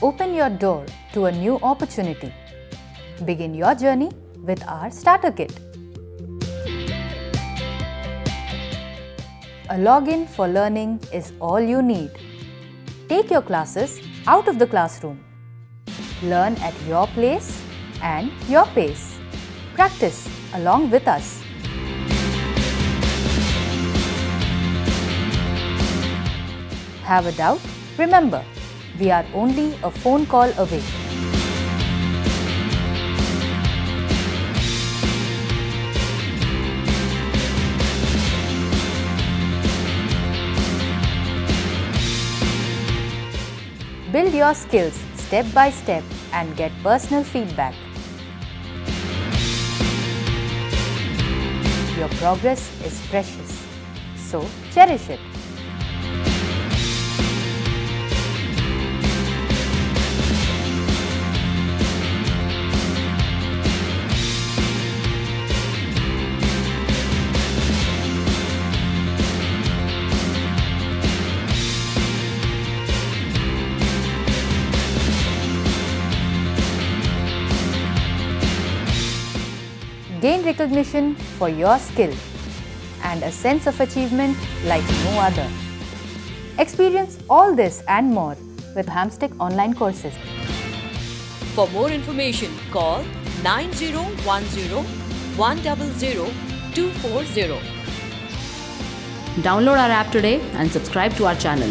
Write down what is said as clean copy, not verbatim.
Open your door to a new opportunity. Begin your journey with our starter kit. A login for learning is all you need. Take your classes out of the classroom. Learn at your place and your pace. Practice along with us. Have a doubt? Remember, we are only a phone call away. Build your skills step by step and get personal feedback. Your progress is precious, so cherish it. Gain recognition for your skill and a sense of achievement like no other. Experience all this and more with Hamstech Online Courses. For more information, call 9010-100-240. Download our app today and subscribe to our channel.